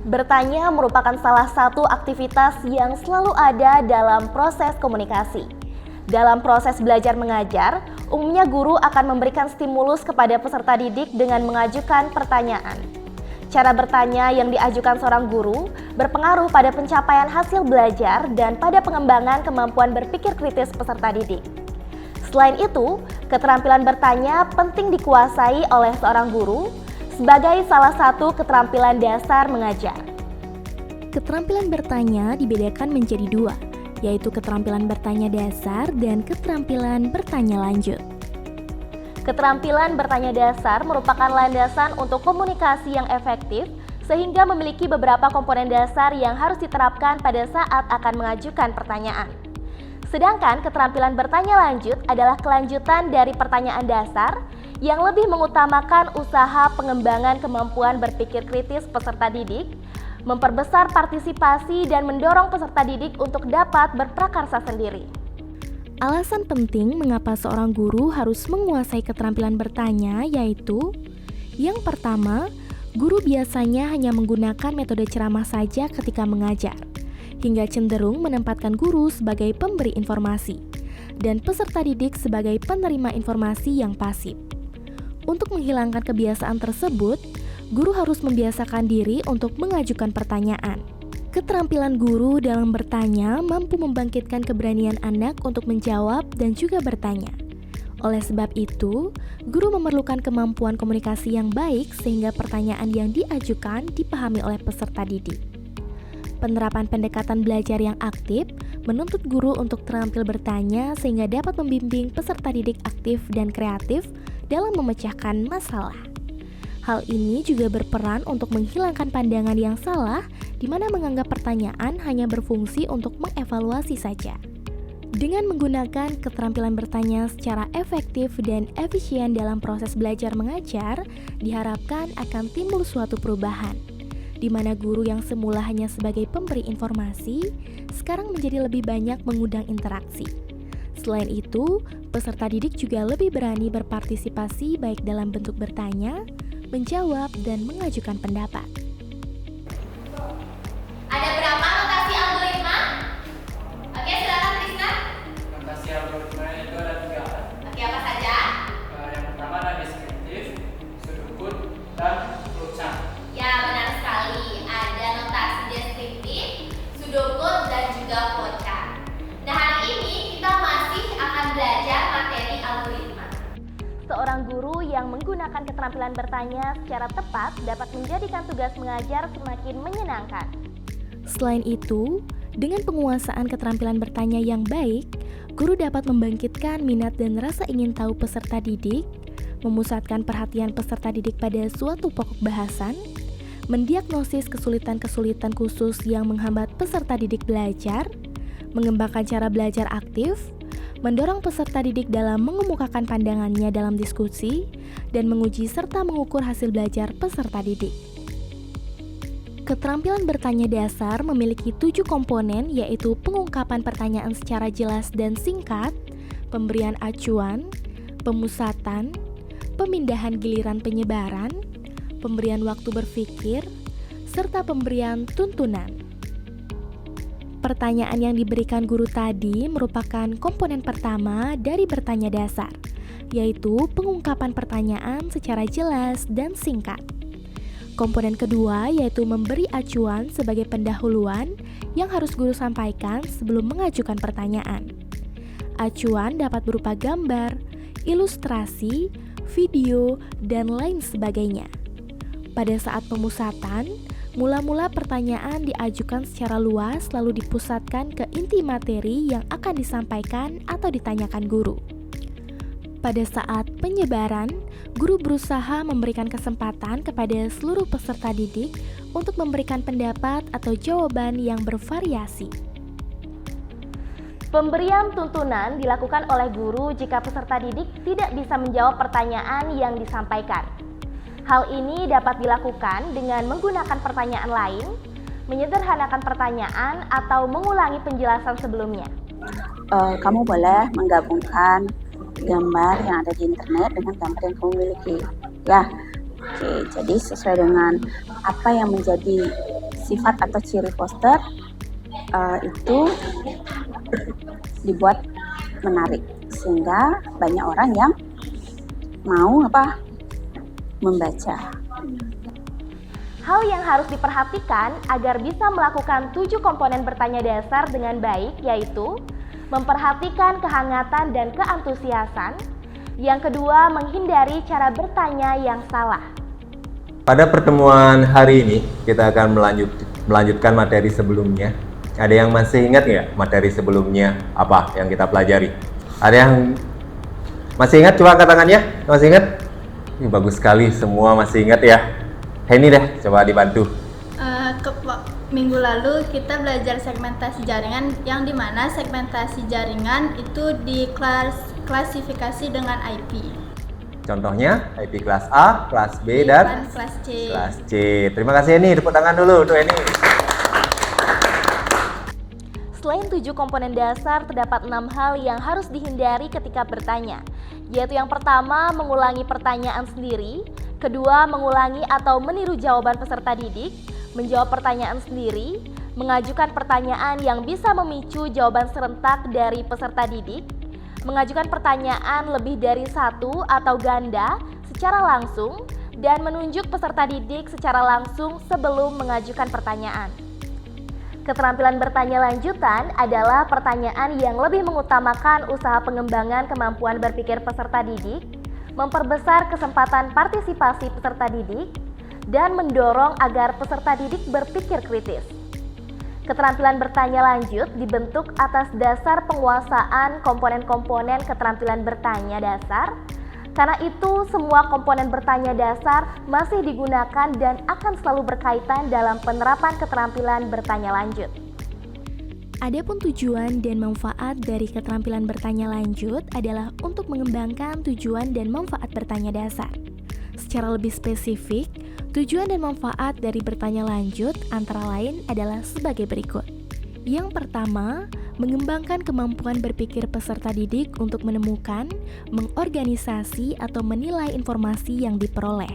Bertanya merupakan salah satu aktivitas yang selalu ada dalam proses komunikasi. Dalam proses belajar mengajar, umumnya guru akan memberikan stimulus kepada peserta didik dengan mengajukan pertanyaan. Cara bertanya yang diajukan seorang guru berpengaruh pada pencapaian hasil belajar dan pada pengembangan kemampuan berpikir kritis peserta didik. Selain itu, keterampilan bertanya penting dikuasai oleh seorang guru sebagai salah satu keterampilan dasar mengajar. Keterampilan bertanya dibedakan menjadi dua, yaitu keterampilan bertanya dasar dan keterampilan bertanya lanjut. Keterampilan bertanya dasar merupakan landasan untuk komunikasi yang efektif sehingga memiliki beberapa komponen dasar yang harus diterapkan pada saat akan mengajukan pertanyaan. Sedangkan keterampilan bertanya lanjut adalah kelanjutan dari pertanyaan dasar yang lebih mengutamakan usaha pengembangan kemampuan berpikir kritis peserta didik, memperbesar partisipasi dan mendorong peserta didik untuk dapat berprakarsa sendiri. Alasan penting mengapa seorang guru harus menguasai keterampilan bertanya yaitu: yang pertama, guru biasanya hanya menggunakan metode ceramah saja ketika mengajar, hingga cenderung menempatkan guru sebagai pemberi informasi dan peserta didik sebagai penerima informasi yang pasif. Untuk menghilangkan kebiasaan tersebut, guru harus membiasakan diri untuk mengajukan pertanyaan. Keterampilan guru dalam bertanya mampu membangkitkan keberanian anak untuk menjawab dan juga bertanya. Oleh sebab itu, guru memerlukan kemampuan komunikasi yang baik sehingga pertanyaan yang diajukan dipahami oleh peserta didik. Penerapan pendekatan belajar yang aktif menuntut guru untuk terampil bertanya sehingga dapat membimbing peserta didik aktif dan kreatif dalam memecahkan masalah. Hal ini juga berperan untuk menghilangkan pandangan yang salah di mana menganggap pertanyaan hanya berfungsi untuk mengevaluasi saja. Dengan menggunakan keterampilan bertanya secara efektif dan efisien dalam proses belajar mengajar, diharapkan akan timbul suatu perubahan, di mana guru yang semula hanya sebagai pemberi informasi, sekarang menjadi lebih banyak mengundang interaksi. Selain itu, peserta didik juga lebih berani berpartisipasi baik dalam bentuk bertanya, menjawab, dan mengajukan pendapat. Ada berapa notasi algoritma? Oke, silakan Krisna. Notasi algoritma itu ada 3. Oke, apa saja? Yang pertama ada deskriptif, sudut, dan flowchart. Ya, benar sekali. Ada notasi deskriptif, sudokut, dan juga flowchart. Nah, hari ini kita masih akan belajar materi algoritma. Seorang guru yang menggunakan keterampilan bertanya secara tepat dapat menjadikan tugas mengajar semakin menyenangkan. Selain itu, dengan penguasaan keterampilan bertanya yang baik, guru dapat membangkitkan minat dan rasa ingin tahu peserta didik, memusatkan perhatian peserta didik pada suatu pokok bahasan, mendiagnosis kesulitan-kesulitan khusus yang menghambat peserta didik belajar, mengembangkan cara belajar aktif, mendorong peserta didik dalam mengemukakan pandangannya dalam diskusi, dan menguji serta mengukur hasil belajar peserta didik. Keterampilan bertanya dasar memiliki 7 komponen, yaitu pengungkapan pertanyaan secara jelas dan singkat, pemberian acuan, pemusatan, pemindahan giliran penyebaran, pemberian waktu berpikir, serta pemberian tuntunan. Pertanyaan yang diberikan guru tadi merupakan komponen pertama dari bertanya dasar, yaitu pengungkapan pertanyaan secara jelas dan singkat. Komponen kedua yaitu memberi acuan sebagai pendahuluan yang harus guru sampaikan sebelum mengajukan pertanyaan. Acuan dapat berupa gambar, ilustrasi, video, dan lain sebagainya. Pada saat pemusatan, mula-mula pertanyaan diajukan secara luas lalu dipusatkan ke inti materi yang akan disampaikan atau ditanyakan guru. Pada saat penyebaran, guru berusaha memberikan kesempatan kepada seluruh peserta didik untuk memberikan pendapat atau jawaban yang bervariasi. Pemberian tuntunan dilakukan oleh guru jika peserta didik tidak bisa menjawab pertanyaan yang disampaikan. Hal ini dapat dilakukan dengan menggunakan pertanyaan lain, menyederhanakan pertanyaan, atau mengulangi penjelasan sebelumnya. Kamu boleh menggabungkan gambar yang ada di internet dengan gambar yang kamu miliki. Ya, oke. Jadi sesuai dengan apa yang menjadi sifat atau ciri poster itu dibuat menarik sehingga banyak orang yang mau membaca. Hal yang harus diperhatikan agar bisa melakukan 7 komponen bertanya dasar dengan baik yaitu memperhatikan kehangatan dan keantusiasan. Yang kedua, menghindari cara bertanya yang salah. Pada pertemuan hari ini, kita akan melanjutkan materi sebelumnya. Ada yang masih ingat nggak materi sebelumnya apa yang kita pelajari? Ada yang masih ingat? Coba angkat tangannya. Masih ingat? Ini bagus sekali, semua masih ingat ya. Ini deh, coba dibantu. Minggu lalu kita belajar segmentasi jaringan, yang dimana segmentasi jaringan itu diklasifikasi dengan IP. Contohnya IP kelas A, kelas B, dan kelas C. Kelas C. Terima kasih Eni, tepuk tangan dulu untuk Eni. Selain 7 komponen dasar, terdapat 6 hal yang harus dihindari ketika bertanya, yaitu yang pertama, mengulangi pertanyaan sendiri, kedua, mengulangi atau meniru jawaban peserta didik, menjawab pertanyaan sendiri, mengajukan pertanyaan yang bisa memicu jawaban serentak dari peserta didik, mengajukan pertanyaan lebih dari 1 atau ganda secara langsung, dan menunjuk peserta didik secara langsung sebelum mengajukan pertanyaan. Keterampilan bertanya lanjutan adalah pertanyaan yang lebih mengutamakan usaha pengembangan kemampuan berpikir peserta didik, memperbesar kesempatan partisipasi peserta didik, dan mendorong agar peserta didik berpikir kritis. Keterampilan bertanya lanjut dibentuk atas dasar penguasaan komponen-komponen keterampilan bertanya dasar. Karena itu, semua komponen bertanya dasar masih digunakan dan akan selalu berkaitan dalam penerapan keterampilan bertanya lanjut. Adapun tujuan dan manfaat dari keterampilan bertanya lanjut adalah untuk mengembangkan tujuan dan manfaat bertanya dasar. Secara lebih spesifik, tujuan dan manfaat dari bertanya lanjut antara lain adalah sebagai berikut. Yang pertama, mengembangkan kemampuan berpikir peserta didik untuk menemukan, mengorganisasi, atau menilai informasi yang diperoleh.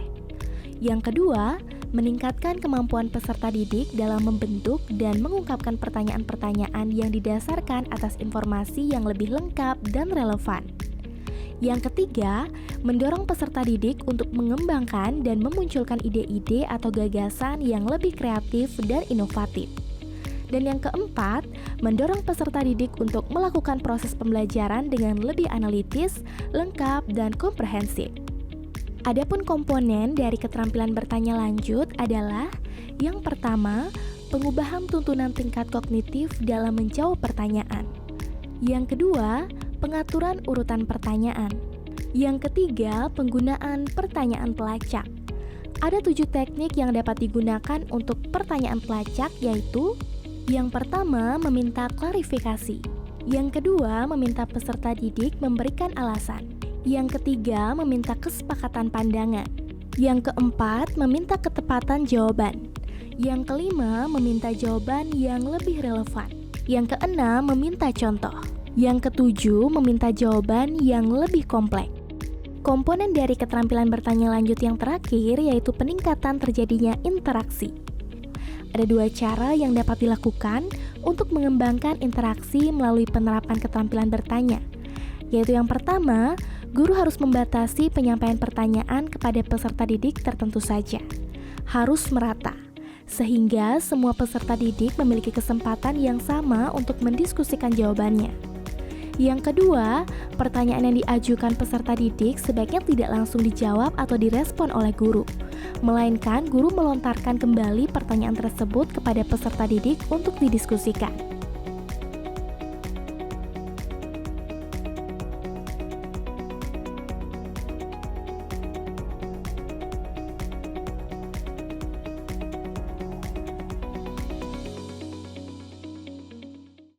Yang kedua, meningkatkan kemampuan peserta didik dalam membentuk dan mengungkapkan pertanyaan-pertanyaan yang didasarkan atas informasi yang lebih lengkap dan relevan. Yang ketiga, mendorong peserta didik untuk mengembangkan dan memunculkan ide-ide atau gagasan yang lebih kreatif dan inovatif. Dan yang keempat, mendorong peserta didik untuk melakukan proses pembelajaran dengan lebih analitis, lengkap, dan komprehensif. Adapun komponen dari keterampilan bertanya lanjut adalah yang pertama, pengubahan tuntunan tingkat kognitif dalam menjawab pertanyaan. Yang kedua, pengaturan urutan pertanyaan. Yang ketiga, penggunaan pertanyaan pelacak. Ada 7 teknik yang dapat digunakan untuk pertanyaan pelacak, yaitu yang pertama, meminta klarifikasi. Yang kedua, meminta peserta didik memberikan alasan. Yang ketiga, meminta kesepakatan pandangan. Yang keempat, meminta ketepatan jawaban. Yang kelima, meminta jawaban yang lebih relevan. Yang keenam, meminta contoh. Yang ketujuh, meminta jawaban yang lebih kompleks. Komponen dari keterampilan bertanya lanjut yang terakhir yaitu peningkatan terjadinya interaksi. Ada 2 cara yang dapat dilakukan untuk mengembangkan interaksi melalui penerapan keterampilan bertanya, yaitu yang pertama, guru harus membatasi penyampaian pertanyaan kepada peserta didik tertentu saja. Harus merata, sehingga semua peserta didik memiliki kesempatan yang sama untuk mendiskusikan jawabannya. Yang kedua, pertanyaan yang diajukan peserta didik sebaiknya tidak langsung dijawab atau direspon oleh guru, melainkan guru melontarkan kembali pertanyaan tersebut kepada peserta didik untuk didiskusikan.